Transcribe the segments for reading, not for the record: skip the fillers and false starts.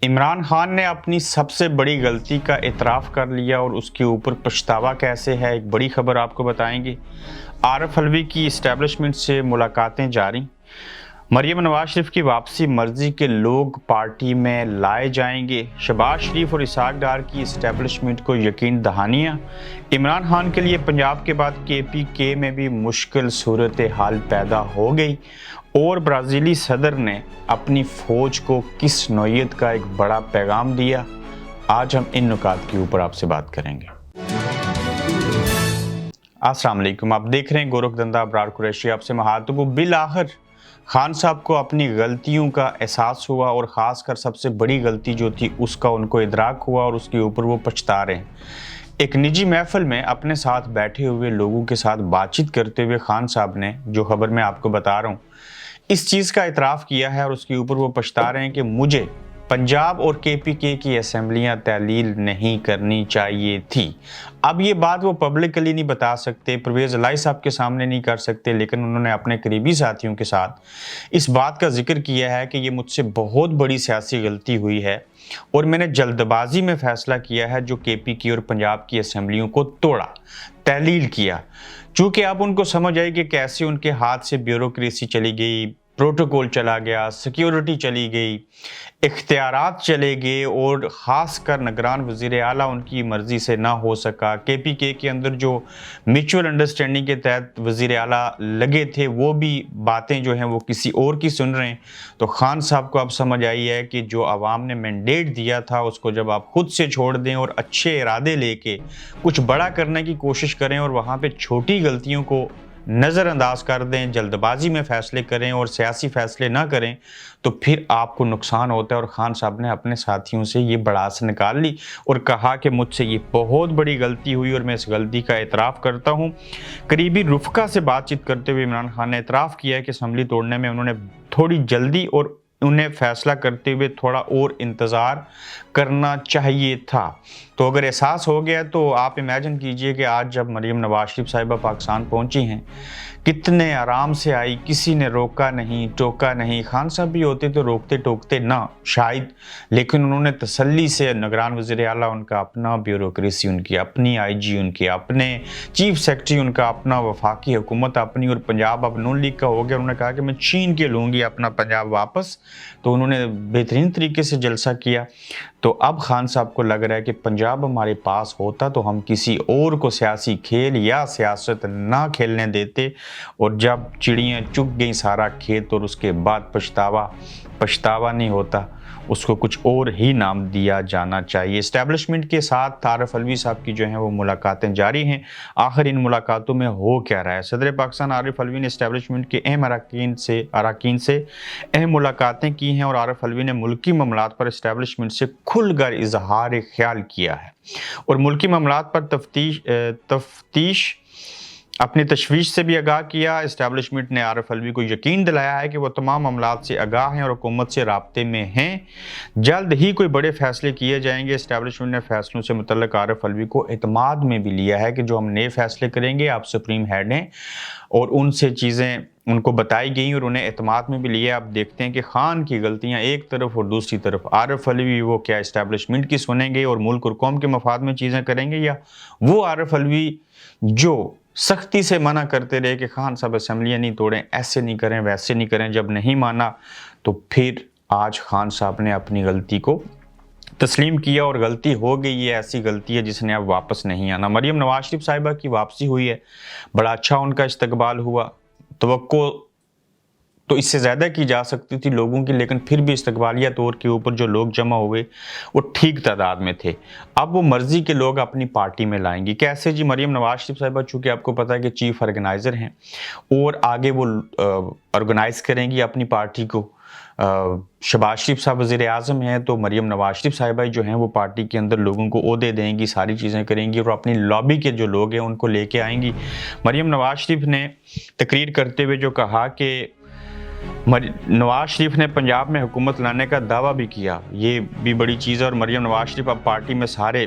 इमरान खान ने अपनी सबसे बड़ी गलती का इतराफ़ कर लिया और उसके ऊपर पछतावा कैसे है, एक बड़ी खबर आपको बताएंगे। आरिफ अलवी की इस्टेब्लिशमेंट से मुलाकातें जारी। मरियम नवाज शरीफ की वापसी, मर्जी के लोग पार्टी में लाए जाएंगे। शहबाज शरीफ और इसहाक डार की इस्टेब्लिशमेंट को यकीन दहानियाँ। इमरान खान के लिए पंजाब के बाद KPK में भी मुश्किल सूरत हाल पैदा हो गई और ब्राज़ीली सदर ने अपनी फ़ौज को किस नौयत का एक बड़ा पैगाम दिया। आज हम इन नुकात के ऊपर आपसे बात करेंगे। अस्सलाम वालेकुम, आप देख रहे हैं गोरखधंधा अबरार कुरैशी। आपसे महातुबु बिल आखिर खान साहब को अपनी गलतियों का एहसास हुआ और ख़ासकर सबसे बड़ी गलती जो थी उसका उनको इदराक हुआ और उसके ऊपर वो पछता रहे हैं। एक निजी महफिल में अपने साथ बैठे हुए लोगों के साथ बातचीत करते हुए खान साहब ने, जो खबर मैं आपको बता रहा हूँ, इस चीज़ का इतराफ़ किया है और उसके ऊपर वो पछता रहे हैं कि मुझे पंजाब और KPK की असेंबलियां तहलील नहीं करनी चाहिए थी। अब ये बात वो पब्लिकली नहीं बता सकते, परवेज़ इलाही साहब के सामने नहीं कर सकते, लेकिन उन्होंने अपने करीबी साथियों के साथ इस बात का जिक्र किया है कि ये मुझसे बहुत बड़ी सियासी गलती हुई है और मैंने जल्दबाजी में फ़ैसला किया है जो KPK और पंजाब की असेंबलियों को तोड़ा, तहलील किया। चूँकि अब उनको समझ आई कि कैसे उनके हाथ से ब्यूरोक्रेसी चली गई, प्रोटोकॉल चला गया, सिक्योरिटी चली गई, इख्तियारात चले गए और ख़ास कर निगरान वज़ीर आला उनकी मर्ज़ी से ना हो सका। KPK के अंदर जो म्यूचुअल अंडरस्टैंडिंग के तहत वज़ीर आला लगे थे वो भी बातें जो हैं वो किसी और की सुन रहे हैं। तो खान साहब को अब समझ आई है कि जो आवाम ने मैंडेट दिया था उसको जब आप खुद से छोड़ दें और अच्छे इरादे लेके कुछ बड़ा करने की कोशिश करें और वहाँ पे छोटी गलतियों को नज़रअंदाज कर दें, जल्दबाजी में फ़ैसले करें और सियासी फ़ैसले ना करें तो फिर आपको नुकसान होता है। और खान साहब ने अपने साथियों से ये भड़ास निकाल ली और कहा कि मुझसे ये बहुत बड़ी गलती हुई और मैं इस गलती का एतराफ़ करता हूँ। करीबी रुफ़का से बातचीत करते हुए इमरान खान ने एतराफ़ किया है कि असम्बली तोड़ने में उन्होंने थोड़ी जल्दी और उन्हें फ़ैसला करते हुए थोड़ा और इंतज़ार करना चाहिए था। तो अगर एहसास हो गया तो आप इमेजिन कीजिए कि आज जब मरियम नवाज शरीफ साहिबा पाकिस्तान पहुंची हैं, कितने आराम से आई, किसी ने रोका नहीं, टोका नहीं। खान साहब भी होते तो रोकते टोकते ना शायद, लेकिन उन्होंने तसल्ली से, निगरान वज़ीर आला उनका अपना, ब्यूरोक्रेसी उनकी अपनी, IG उनके अपने, चीफ सेक्रेटरी उनका अपना, वफाकी हुकूमत अपनी और पंजाब अब नून लीग का हो गया। उन्होंने कहा कि मैं छीन के लूँगी अपना पंजाब वापस। तो उन्होंने बेहतरीन तरीके से जलसा किया। तो अब खान साहब को लग रहा है कि पंजाब हमारे पास होता तो हम किसी और को सियासी खेल या सियासत ना खेलने देते और जब चिड़ियाँ चुग गई सारा खेत और उसके बाद पछतावा नहीं होता, उसको कुछ और ही नाम दिया जाना चाहिए। इस्टेब्लिशमेंट के साथ आरिफ अलवी साहब की जो हैं वो मुलाकातें जारी हैं। आखिर इन मुलाकातों में हो क्या रहा है? सदर पाकिस्तान आरिफ अलवी ने इस्टेब्लिशमेंट के अहम अरकान से अहम मुलाकातें की हैं और आरिफ अलवी ने मुल्की मामलात पर इस्टेब्लिशमेंट से खुलकर इजहार ख्याल किया है और मुल्की मामलात पर तफ्तीश अपनी तशवीश से भी आगाह किया। इस्टेब्लिशमेंट ने आरिफ अलवी को यकीन दिलाया है कि वो तमाम मामलात से आगाह हैं और हुकूमत से राब्ते में हैं। जल्द ही कोई बड़े फैसले किए जाएंगे। इस्टेब्लिशमेंट ने फैसलों से मुतल्लिक आरिफ अलवी को एतमाद में भी लिया है कि जो हम नए फैसले करेंगे, आप सुप्रीम हेड हैं और उनसे चीज़ें उनको बताई गई और उन्हें एतमाद में भी लिया। आप देखते हैं कि खान की गलतियां एक तरफ और दूसरी तरफ आरिफ अलवी, वो क्या इस्टेब्लिशमेंट की सुनेंगे और मुल्क और कौम के मफाद में चीज़ें करेंगे, या वो आरिफ अलवी जो सख्ती से मना करते रहे कि खान साहब असेंबलियाँ नहीं तोड़ें, ऐसे नहीं करें, वैसे नहीं करें। जब नहीं माना तो फिर आज खान साहब ने अपनी गलती को तस्लीम किया और गलती हो गई। ये ऐसी गलती है जिसने अब वापस नहीं आना। मरियम नवाज शरीफ साहिबा की वापसी हुई है, बड़ा अच्छा उनका इस्तकबाल हुआ। तवक्को तो इससे ज़्यादा की जा सकती थी लोगों की, लेकिन फिर भी इस्तकबालिया तौर के ऊपर जो लोग जमा हुए वो ठीक तादाद में थे। अब वो मर्ज़ी के लोग अपनी पार्टी में लाएंगी। कैसे जी? मरियम नवाज शरीफ साहिबा चूँकि आपको पता है कि चीफ ऑर्गेनाइज़र हैं और आगे वो ऑर्गेनाइज़ करेंगी अपनी पार्टी को। शहबाज शरीफ साहब वज़ीर आज़म हैं तो मरियम नवाज शरीफ साहिबा जो हैं वो पार्टी के अंदर लोगों को ओहदे देंगी, सारी चीज़ें करेंगी और अपनी लॉबी के जो लोग हैं उनको लेके आएंगी। मरियम नवाज शरीफ ने तकरीर करते हुए जो कहा कि नवाज शरीफ ने पंजाब में हुकूमत लाने का दावा भी किया, ये भी बड़ी चीज़ है। और मरियम नवाज शरीफ अब पार्टी में सारे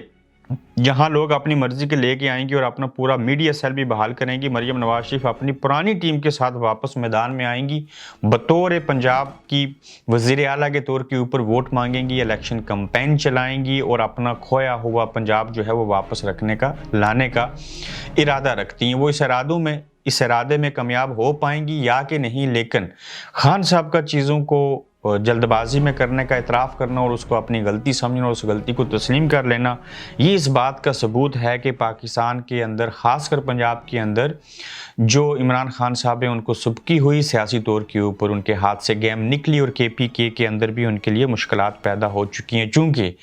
जहां लोग अपनी मर्जी के लेके आएंगे और अपना पूरा मीडिया सेल भी बहाल करेंगी। मरियम नवाज शरीफ अपनी पुरानी टीम के साथ वापस मैदान में आएंगी, बतौर पंजाब की वजीर आला के तौर के ऊपर वोट मांगेंगी, इलेक्शन कैंपेन चलाएंगी और अपना खोया हुआ पंजाब जो है वो वापस रखने का, लाने का इरादा रखती हैं। वो इस इरादे में कामयाब हो पाएंगी या कि नहीं, लेकिन खान साहब का चीज़ों को जल्दबाजी में करने का इतराफ़ करना और उसको अपनी गलती समझना और उस गलती को तस्लीम कर लेना, ये इस बात का सबूत है कि पाकिस्तान के अंदर, ख़ासकर पंजाब के अंदर, जो इमरान खान साहब हैं उनको सुबकी हुई सियासी तौर के ऊपर उनके हाथ से गेम निकली और KPK के अंदर भी उनके लिए मुश्किलात पैदा हो चुकी हैं। चूँकि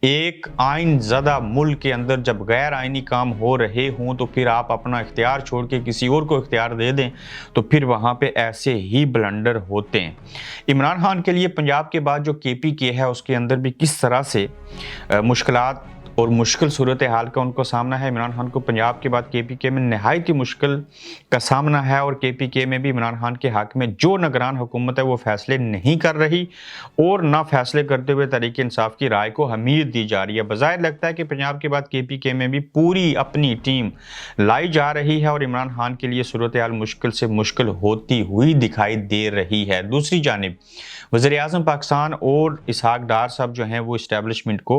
एक आइन ज़दा मुल्क के अंदर जब गैर आइनी काम हो रहे हों तो फिर आप अपना इख्तियार छोड़ के किसी और को इख्तियार दे दें तो फिर वहाँ पे ऐसे ही ब्लंडर होते हैं। इमरान खान के लिए पंजाब के बाद जो KPK है उसके अंदर भी किस तरह से मुश्किलात और मुश्किल सूरत हाल का उनको सामना है। इमरान खान को पंजाब के बाद KPK में नहायत ही मुश्किल का सामना है और KPK में भी इमरान खान के हक में जो निगरान हुकूमत है वो फैसले नहीं कर रही और ना फैसले करते हुए तहरीक इंसाफ की राय को अहमियत दी जा रही है। बज़ाहिर लगता है कि पंजाब के बाद KPK में भी पूरी अपनी टीम लाई जा रही है और इमरान खान के लिए सूरत हाल मुश्किल से मुश्किल होती हुई दिखाई दे रही है। दूसरी जानिब वज़ीर-ए-आज़म पाकिस्तान और इसहाक डार साहब जो हैं वो इस्टेब्लिशमेंट को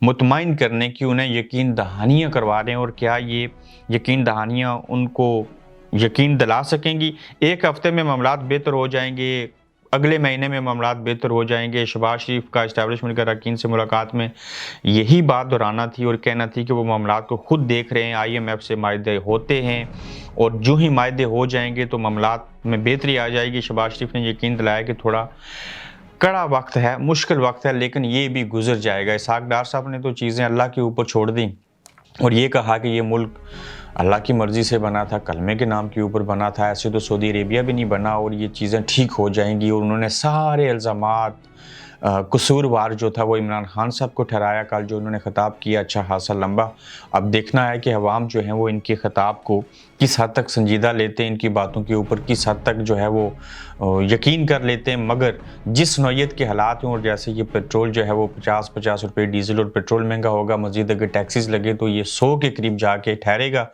मुतमईन करने की उन्हें यकीन दहानियाँ करवा रहे हैं। और क्या ये यकीन दहानियाँ उनको यकीन दिला सकेंगी? एक हफ्ते में मामलात बेहतर हो जाएंगे, अगले महीने में मामलात बेहतर हो जाएंगे। शहबाज शरीफ का इस्टेब्लिशमेंट के अरकान से मुलाकात में यही बात दोहराना थी और कहना थी कि वो मामलात को खुद देख रहे हैं, IMF से मायदे होते हैं और जो ही मायदे हो जाएंगे तो मामलात में बेहतरी आ जाएगी। शहबाज शरीफ ने यकीन दिलाया कि थोड़ा कड़ा वक्त है, मुश्किल वक्त है, लेकिन ये भी गुजर जाएगा। इसहाक डार साहब ने तो चीज़ें अल्लाह के ऊपर छोड़ दी और ये कहा कि ये मुल्क अल्लाह की मर्ज़ी से बना था, कलमे के नाम के ऊपर बना था, ऐसे तो सऊदी अरेबिया भी नहीं बना और ये चीज़ें ठीक हो जाएंगी। और उन्होंने सारे इल्ज़ामात कसूरवार जो था वो इमरान खान साहब को ठहराया। कल जो उन्होंने ख़िताब किया अच्छा खासा लंबा, अब देखना है कि अवाम जो है वो इनके ख़िताब को किस हद तक संजीदा लेते हैं, इनकी बातों के ऊपर किस हद तक जो है वो यकीन कर लेते हैं। मगर जिस नौयत के हालात हैं और जैसे ये पेट्रोल जो है वो 50 रुपये डीजल और पेट्रोल महंगा होगा, मज़ीद अगर टैक्सेस लगे तो ये 100 के करीब जाके ठहरेगा।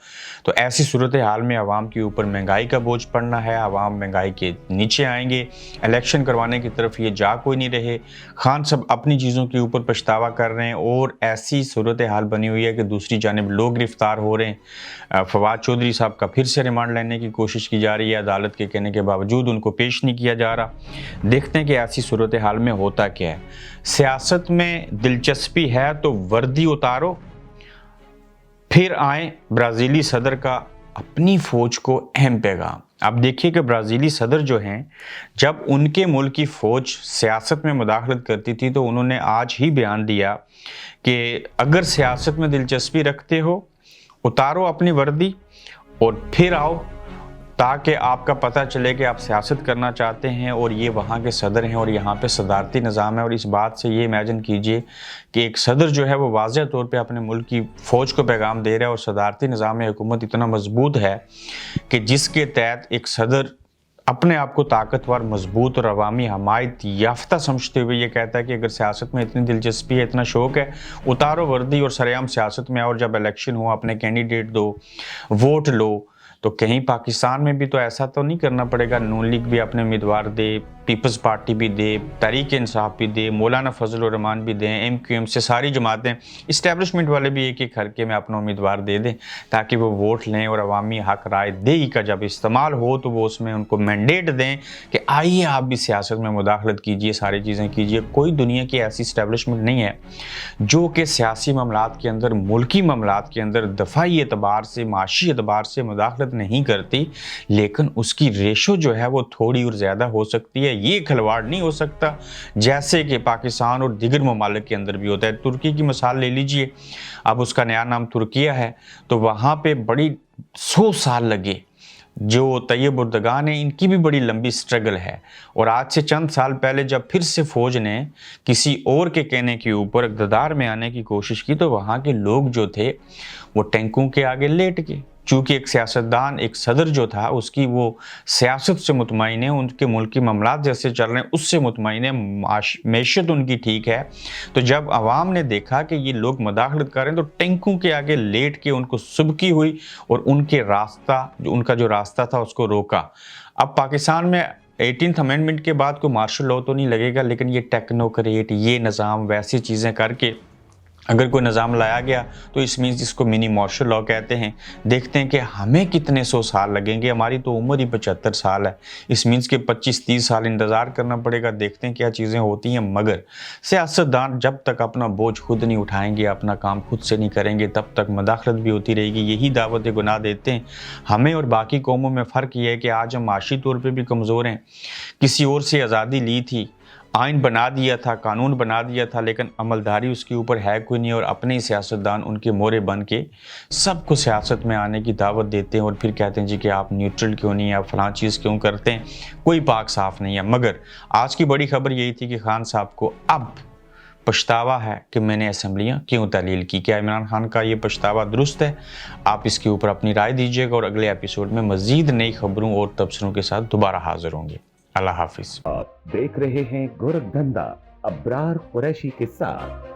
तो ऐसी सूरत हाल में आवाम के ऊपर महंगाई का बोझ पड़ना है, आवाम महंगाई के नीचे आएंगे, इलेक्शन करवाने की तरफ ये जा कोई नहीं रहे। खान साहब अपनी चीज़ों के ऊपर पछतावा कर रहे हैं और ऐसी सूरत हाल बनी हुई है कि दूसरी जानिब लोग गिरफ्तार हो रहे हैं। फवाद चौधरी साहब का फिर से रिमांड लेने की कोशिश की जा रही है, अदालत के कहने के बावजूद उनको पेश नहीं किया जा रहा। देखते हैं कि ऐसी सूरत हाल में होता क्या है। सियासत में दिलचस्पी है तो वर्दी उतारो, फिर आए ब्राज़ीली सदर का अपनी फ़ौज को अहम पैगाम। आप देखिए कि ब्राज़ीली सदर जो हैं, जब उनके मुल्क की फ़ौज सियासत में मुदाखलत करती थी तो उन्होंने आज ही बयान दिया कि अगर सियासत में दिलचस्पी रखते हो उतारो अपनी वर्दी और फिर आओ, ताकि आपका पता चले कि आप सियासत करना चाहते हैं और ये वहाँ के सदर हैं और यहाँ पे सदारती निज़ाम है। और इस बात से ये इमेजिन कीजिए कि एक सदर जो है वो वाज़ेह तौर पे अपने मुल्क की फ़ौज को पैगाम दे रहा है और सदारती निज़ाम हुकूमत इतना मजबूत है कि जिसके तहत एक सदर अपने आप को ताकतवर, मजबूत और अवामी हमायत याफ्ता समझते हुए ये कहता है कि अगर सियासत में इतनी दिलचस्पी है, इतना शौक़ है, उतारो वर्दी और सरेआम सियासत में आओ और जब इलेक्शन हो अपने कैंडिडेट दो, वोट लो। तो कहीं पाकिस्तान में भी तो ऐसा तो नहीं करना पड़ेगा, नून लीग भी अपने उम्मीदवार दे, पीपल्स पार्टी भी दे, तहरीक इंसाफ भी दे, मौलाना फजल उर रहमान भी दें, MQM से सारी जमातें, इस्टेब्लिशमेंट वाले भी एक एक हल्के में अपना उम्मीदवार दे दें ताकि वो वोट लें और अवामी हक राय देही का जब इस्तेमाल हो तो वो उसमें उनको मैंडेट दें कि आइए आप भी सियासत में मुदाखलत कीजिए, सारी चीज़ें कीजिए। कोई दुनिया की ऐसी इस्टेब्लिशमेंट नहीं है जो कि सियासी मामलात के अंदर, मुल्की मामलात के अंदर दफाई एतबार से, माशी एतबार से मुदाखलत नहीं करती, लेकिन उसकी रेशो जो है वो थोड़ी और ज़्यादा हो सकती है। ये खिलवाड़ नहीं हो सकता जैसे कि पाकिस्तान और दीगर ममालिक के अंदर भी होता है। तुर्की की मिसाल ले लीजिए, अब उसका नया नाम तुर्किया है, तो वहाँ पे बड़ी 100 साल लगे। जो तैयब उर्दगान है, इनकी भी बड़ी लंबी स्ट्रगल है और आज से चंद साल पहले जब फिर से फ़ौज ने किसी और के कहने के ऊपर इक़्तिदार में आने की कोशिश की तो वहाँ के लोग जो थे वो टैंकों के आगे लेट गए। चूँकि एक सियासतदान, एक सदर जो था उसकी वो सियासत से मुतमईन है, उनके मुल्क के मामलात जैसे चल रहे हैं उससे मुतमईन है, मईशत उनकी ठीक है। तो जब अवाम ने देखा कि ये लोग मदाखलत कर रहे हैं तो टैंकों के आगे लेट के उनको सुबकी हुई और उनका जो रास्ता था उसको रोका। अब पाकिस्तान में 18th अमेंडमेंट के बाद कोई मार्शल लॉ तो नहीं लगेगा, लेकिन ये टेक्नोक्रेट, ये निज़ाम, वैसी चीज़ें करके अगर कोई निज़ाम लाया गया तो इस मीन्स इसको मिनी मार्शल लॉ कहते हैं। देखते हैं कि हमें कितने 100 साल लगेंगे, हमारी तो उम्र ही 75 साल है। इस मीन्स के 25-30 साल इंतज़ार करना पड़ेगा, देखते हैं क्या चीज़ें होती हैं। मगर सियासतदान जब तक अपना बोझ खुद नहीं उठाएंगे, अपना काम खुद से नहीं करेंगे, तब तक मदाखलत भी होती रहेगी। यही दावत गुनाह देते हैं। हमें और बाकी कौमों में फ़र्क ये है कि आज हम माशी तौर पर भी कमज़ोर हैं। किसी और से आज़ादी ली थी, आइन बना दिया था, कानून बना दिया था, लेकिन अमलदारी उसके ऊपर है कोई नहीं, और अपने ही सियासतदान उनके मोहरे बन के सबको सियासत में आने की दावत देते हैं और फिर कहते हैं जी कि आप न्यूट्रल क्यों नहीं, आप फलां चीज़ क्यों करते हैं, कोई पाक साफ नहीं है। मगर आज की बड़ी खबर यही थी कि खान साहब को अब पछतावा है कि मैंने असम्बलियाँ क्यों तहलील की। क्या इमरान खान का ये पछतावा दुरुस्त है? आप इसके ऊपर अपनी राय दीजिएगा और अगले एपिसोड में मज़ीद नई खबरों और तबसरों के साथ दोबारा हाजिर होंगे। अल्लाह हाफिज़। आप देख रहे हैं गोरखधंधा अब्रार कुरैशी के साथ।